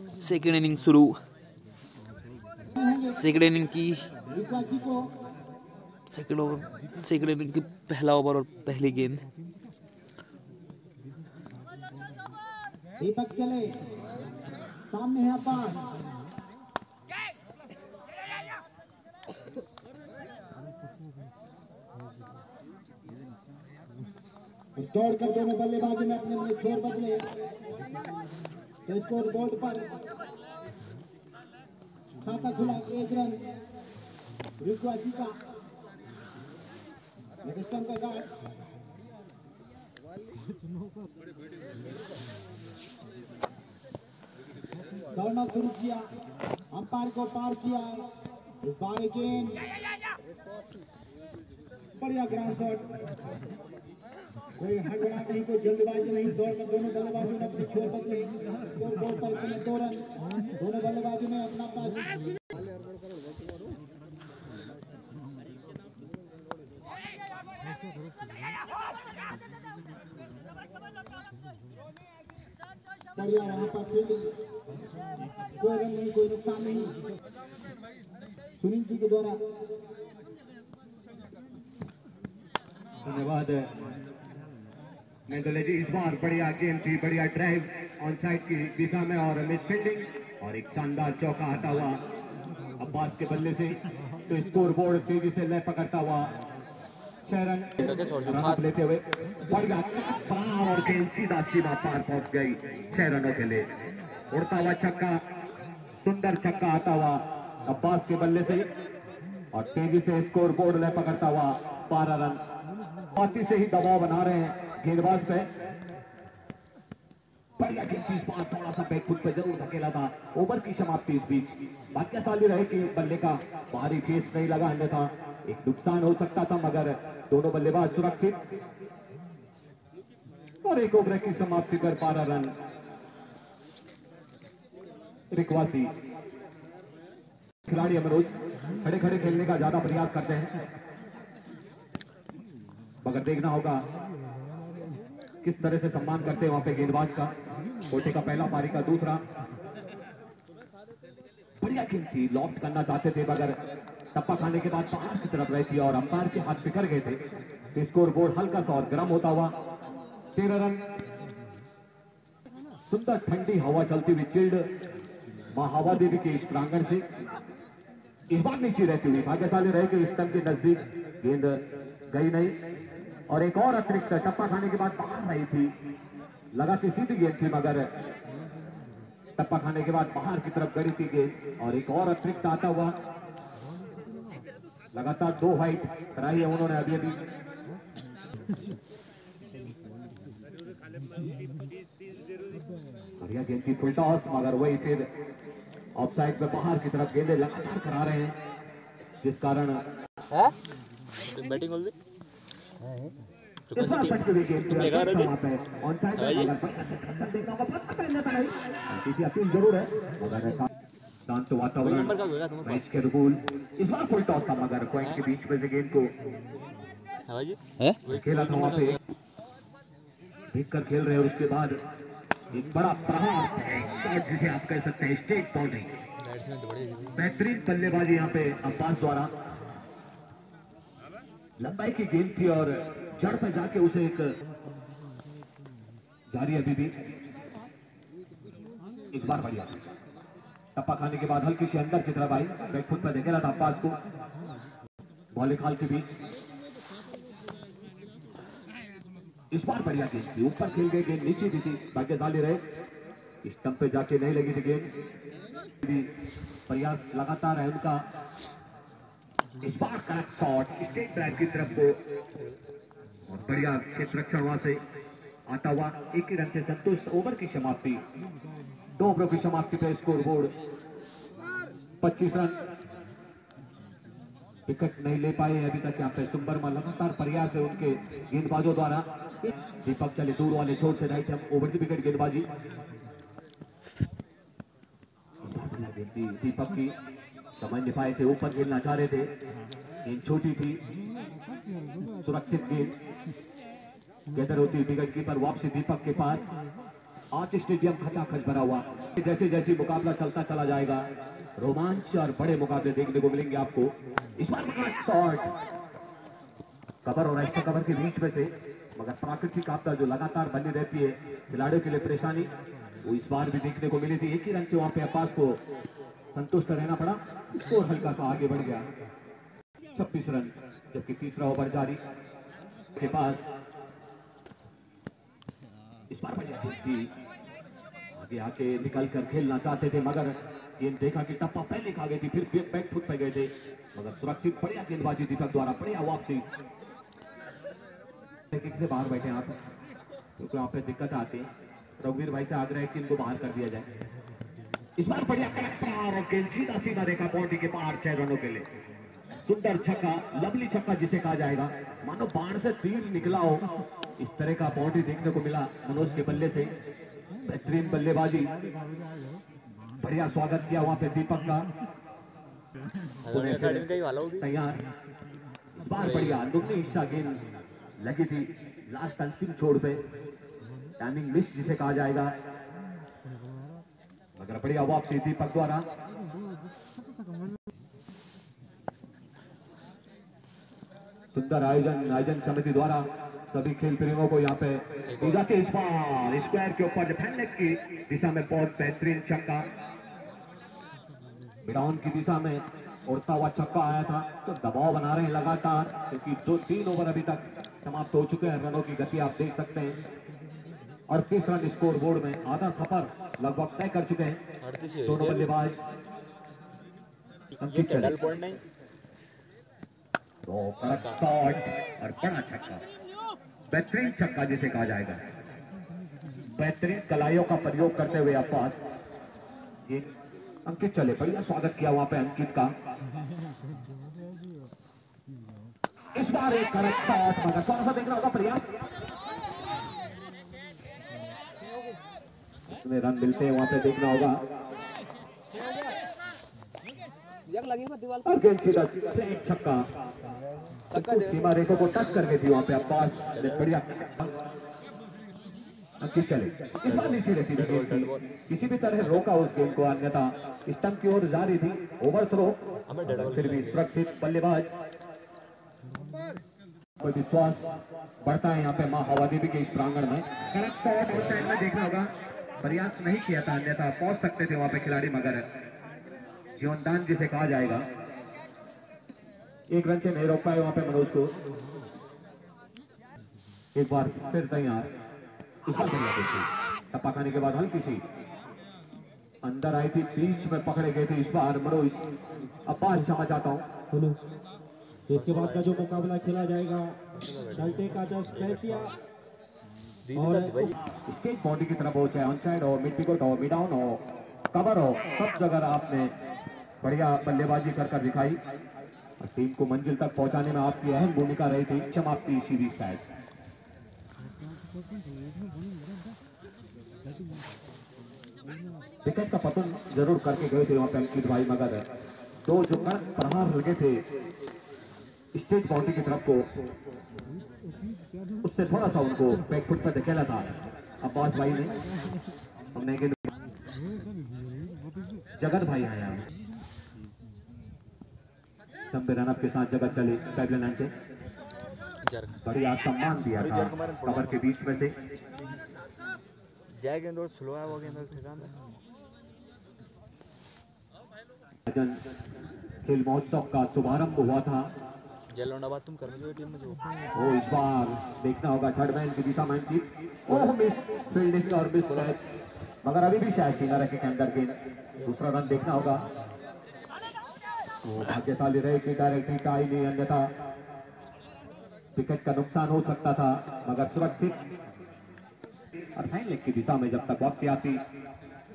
Second inning शुरू। Second inning की second inning की पहला ओवर और पहली गेंद। दीपक चले सामने है पास दौड़ कर दोनों बल्लेबाजों ने अपने अपने छोर बदले तो स्कोर बोर्ड पर खाता खुला 1 रन रिक्वासी का स्टंप का गार्ड दौड़ना शुरू किया, अंपायर को पार किया। इस बार गेंद बढ़िया ग्राउंड शॉट, कोई हड़बड़ा नहीं, कोई जल्दबाजी नहीं। दौड़कर दोनों बल्लेबाजों ने अपने छोर बदले। स्कोर बोर्ड पर 2 रन। दोनों बल्लेबाजों ने अपना बढ़िया वहां पर फील्डिंग, कोई रन नहीं, कोई नुकसान नहीं सुनील जी के द्वारा। धन्यवाद जी। इस बार बढ़िया गेम थी, बढ़िया ड्राइव ऑन साइड की दिशा में और मिस फील्डिंग और एक शानदार चौका आता हुआ अब्बास के बल्ले से। तो स्कोर बोर्ड तेजी से लय पकड़ता हुआ 6 रन लेते हुए बढ़िया और गेंद सीधा सीधा पार पहुंच गई 6 रनों के लिए। उड़ता हुआ छक्का, सुंदर छक्का आता हुआ अब्बास के बल्ले से और तेजी से स्कोर बोर्ड लय पकड़ता हुआ 12 रन। पार्टी से ही दबाव बना रहे हैं गेंदबाज पे। बढ़िया गेंद पास, थोड़ा सा बैकफुट पे जरूर धकेला था। ओवर की समाप्ति इस बीच भाग्यशाली रहे कि बल्ले का बाहरी फेस नहीं लगा, अन्यथा एक नुकसान हो सकता था, मगर दोनों बल्लेबाज सुरक्षित और एक ओवर की समाप्ति पर 12 रन। रिक्वासी खिलाड़ी अमरोज खड़े खड़े खेलने का ज्यादा प्रयास करते हैं, मगर देखना होगा किस तरह से सम्मान करते हैं वहां पे गेंदबाज का। कोटे का पहला, पारी का दूसरा। बढ़िया गेंद थी, लॉफ्ट करना चाहते थे मगर टप्पा खाने के बाद बाहर की तरफ रही थी और अंपायर के हाथ बिखर गए थे। तो स्कोर बोर्ड हल्का सा और गर्म होता हुआ 13 रन। सुंदर ठंडी हवा चलती हुई चिल्ड मां हवा देवी के इस प्रांगण से इस बार नीचे रहती हुई भाग्यशाली रहे कि स्तंभ के नजदीक गेंद गई नहीं और एक और अतिरिक्त टप्पा खाने के बाद बाहर रही थी। लगा कि सीधी गेंद थी मगर टप्पा खाने के बाद बाहर की तरफ गई थी गेंद और एक और अतिरिक्त आता हुआ। लगातार 2 वाइट कराई है उन्होंने अभी अभी। बढ़िया गेंद थी, फुल टॉस, मगर वही फिर ऑफसाइड में बाहर की तरफ गेंदें लगातार करा रहे हैं, जिस कारण बैटिंग होल्ड जरूर है शांत वातावरण के रूल। इस बार फुल टॉस था मगर पॉइंट के बीच में से गेंद को खेला था वहां पे, देख कर खेल रहे हैं। और उसके बाद एक बड़ा प्रहार जिसे आप कह सकते हैं स्टेट बॉलिंग, बेहतरीन बल्लेबाजी यहाँ पे अब्बास द्वारा। लंबाई की गेंद थी और जड़ पे जाके उसे एक जारी अभी भी। इस बार बढ़िया टप्पा खाने के बाद हल्की सी अंदर की तरफ आई, बैकफुट पर देखेला था अब्बास को बॉल खाल के बीच। इस बार बढ़िया गेंद थी, ऊपर खेल गई गेंद, नीचे भी थी, भाग्यशाली रहे स्टंप पे जाके नहीं लगी थी गेंद। प्रयास लगातार है उनका। इस बार करेक्ट शॉट स्टेट ड्राइव की तरफ को और बढ़िया क्षेत्र रक्षण वहां से आता हुआ 1 ही रन से संतुष्ट। ओवर की समाप्ति, 2 ओवरों की समाप्ति पे स्कोर बोर्ड 25 रन। विकेट नहीं ले पाए अभी तक यहाँ पे सुंबर में, लगातार प्रयास है उनके गेंदबाजों द्वारा। दीपक चले दूर वाले छोर से राइट हम ओवर द विकेट गेंदबाजी दीपक की समझ नहीं पाए थे, ऊपर खेलना चाह रहे थे, गेंद छोटी थी, सुरक्षित गेंद गदर होती विकेट कीपर वापसी दीपक के पास। आज स्टेडियम खचाखच भरा हुआ। जैसे जैसे मुकाबला चलता चला जाएगा रोमांच और बड़े मुकाबले देखने को मिलेंगे आपको। इस बार शॉट कवर और एक्स्ट्रा कवर के बीच में से, मगर प्राकृतिक आपदा जो लगातार बनी रहती है खिलाड़ियों के लिए परेशानी, वो इस बार भी देखने को मिली थी। एक ही रन से वहां पे अब्बास को संतुष्ट रहना पड़ा। स्कोर हल्का सा आगे बढ़ गया 26 रन, जबकि तीसरा ओवर जारी के पास। इस बार आगे आके निकल कर खेलना चाहते थे, मगर गेंद देखा कि टप्पा पहले खा गई थी, फिर बैक फुट पे गए थे, मगर सुरक्षित बढ़िया गेंदबाजी दीपक द्वारा, बढ़िया वापसी। से बाहर बैठे आप, क्योंकि आप पे दिक्कत आती है। रघुवीर भाई से आग्रह है कि इनको बाहर कर दिया जाए। इस बार बढ़िया और गेंद सीधा सीधा देखा बाउंड्री के पार 6 रनों के लिए। सुंदर छक्का, लवली छक्का जिसे कहा जाएगा, मानो बाण से तीर निकला हो, इस तरह का बाउंड्री देखने को मिला मनोज के बल्ले से। बेहतरीन बल्लेबाजी, बढ़िया स्वागत किया वहां पे दीपक का। तैयार, इस बार बढ़िया दुगनी हिस्सा गेंद लगी थी लास्ट अंतिम छोड़ पे, टाइमिंग मिस जिसे कहा जाएगा, मगर बढ़िया वापसी दीपक द्वारा। सुंदर आयोजन समिति द्वारा सभी खेल प्रेमियों को यहाँ पे दी जाती है। इस बार स्क्वायर के ऊपर फैलने की दिशा में बहुत बेहतरीन छक्का, ग्राउंड की दिशा में उड़ता हुआ छक्का आया था। तो दबाव बना रहे हैं लगातार, क्योंकि 2-3 ओवर अभी तक समाप्त हो चुके हैं। रनों की गति आप देख सकते हैं, 38 रन स्कोर बोर्ड में, आधा सफर लगभग तय कर चुके हैं दोनों बल्लेबाज। तो कड़क शॉट और बड़ा छक्का, बेहतरीन छक्का जिसे कहा जाएगा। बेहतरीन कलाइयों का प्रयोग करते हुए अब्बास, ये अंकित चले, बढ़िया स्वागत किया वहां पे अंकित का। इस बार एक कड़क शॉट, मगर थोड़ा सा देखना होगा प्रयास, इसमें रन मिलते हैं वहां पे देखना होगा। और गेंद सीधा छक्का, सीमा रेखा को टच कर गई थी वहां पे अब्बास, बढ़िया अंकित चले। इस बार नीचे रहती थी गेंद की, किसी भी तरह रोका उस गेंद को, अन्यथा स्टंप की ओर जा रही थी, ओवर थ्रो, फिर भी सुरक्षित बल्लेबाज। कोई विश्वास बढ़ता है यहाँ पे मां हवा देवी के इस प्रांगण में। कड़क शॉट आउटसाइड में देखना होगा, प्रयास नहीं किया था, अन्यथा पहुंच सकते थे वहां पे खिलाड़ी, मगर जीवनदान जिसे कहा जाएगा, एक रन से नहीं रोक पाए वहां पे मनोज को। एक बार फिर तैयार, टप्पा खाने के बाद हल्की सी अंदर आई थी, बीच में पकड़े गए थे इस बार मनोज। अब्बास क्षमा चाहता हूँ। इसके बाद का जो मुकाबला खेला जाएगा डल्टे का 10 कैसिया और स्टेट बॉडी की तरफ हो, चाहे ऑनसाइड हो, मिड विकेट हो, मिड डाउन हो, कवर हो, सब जगह आपने बढ़िया बल्लेबाजी कर दिखाई। टीम को मंजिल तक पहुंचाने में आपकी अहम भूमिका रही थी। समाप्ति सीरीज शायद विकेट का पतन जरूर करके गए थे वहां पे अंकित भाई, मगर दो जो कड़क प्रहार लगे थे स्टेट बाउंड्री की तरफ को, उससे थोड़ा सा उनको बैक फुट पर धकेला था अब्बास भाई ने। हमने जगत भाई आया, रनअप के साथ जगत चले पाइपलाइन से, बढ़िया सम्मान दिया था कवर के बीच में से। स्लो है वो गेंद खेल महोत्सव का शुभारंभ हुआ था। तुम कर टीम में जो वो इस बार देखना होगा थर्ड मैन की दिशा में की, ओह मिस फील्डिंग और मिस कैच, मगर अभी भी शायद सिंगर रखे के अंदर गेंद, दूसरा रन देखना होगा। वो भाग्यशाली रहे कि डायरेक्ट हिट आई नहीं, अन्यथा विकेट का नुकसान हो सकता था, मगर सुरक्षित और फाइन लेग की दिशा में जब तक वापसी आती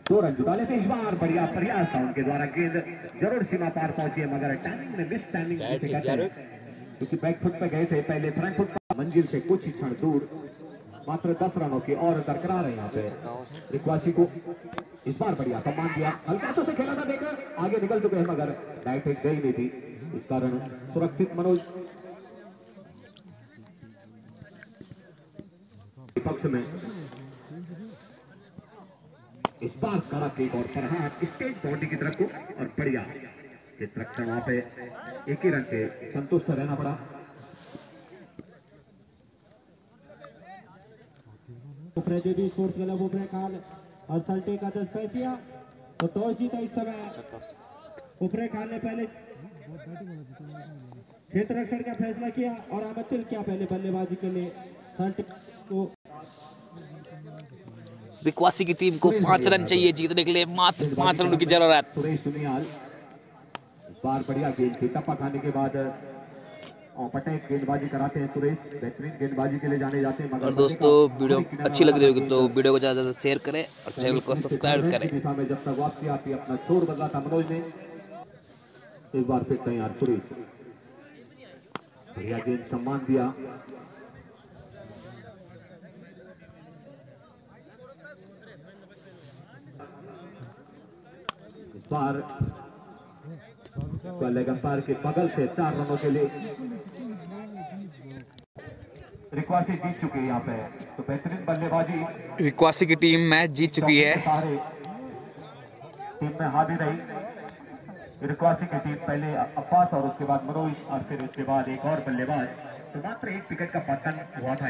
2 रन जुटा लेते। इस बार बढ़िया प्रयास था उनके द्वारा, गेंद जरूर सीमा पार पहुंची है, मगर टाइमिंग में मिस टाइमिंग जिसे कहते हैं, क्योंकि बैक फुट पे गए थे, पहले फ्रंट फुट पर मंजिल से कुछ ही क्षण दूर। मात्र 10 रनों की और दरकरार है यहाँ पे रिक्वासी को। इस बार बढ़िया सम्मान दिया, हल्का से खेला था, देखा आगे निकल चुके हैं, मगर डायरेक्ट हिट गई नहीं थी, इस कारण सुरक्षित मनोज पक्ष में। बात कड़क एक और फरहान स्टेट बाउंड्री की तरफ को और बढ़िया चित्रक्षण वहां पे एक ही रन से संतुष्ट रहना पड़ा। उपरेदेवी स्पोर्ट्स क्लब उपरेखाल और सल्टे का 10 पैसिया तो टॉस जीता इस समय उपरेखाल ने पहले क्षेत्र रक्षण का फैसला किया और अमचल क्या पहले बल्लेबाजी के लिए सल्टे को रिक्वासी की टीम को 5 रन चाहिए जीतने के लिए, मात्र 5 रन की जरूरत। सुरेश सुनियाल इस बार बढ़िया गेंद थी, टप्पा खाने के बाद पटेक गेंदबाजी कराते हैं। सुरेश बेहतरीन गेंदबाजी के लिए जाने जाते हैं। और दोस्तों वीडियो अच्छी लग रही होगी तो वीडियो को ज़्यादा से शेयर करें और चैनल को सब्सक्राइब करें। दिशा में जब तक वापसी आती अपना शोर बदला था मनोज ने, इस बार फिर तैयार सुरेश, बढ़िया गेंद सम्मान दिया। इस बार लेग अंपायर के बगल से 4 रनों के लिए रिक्वासी जीत चुकी है यहाँ पे, तो बेहतरीन बल्लेबाजी रिक्वासी की टीम मैच जीत चुकी है। सारे टीम में हावी रही रिक्वासी की टीम, पहले अब्बास और उसके बाद मनोज और फिर उसके बाद एक और बल्लेबाज, तो मात्र 1 विकेट का पतन हुआ था।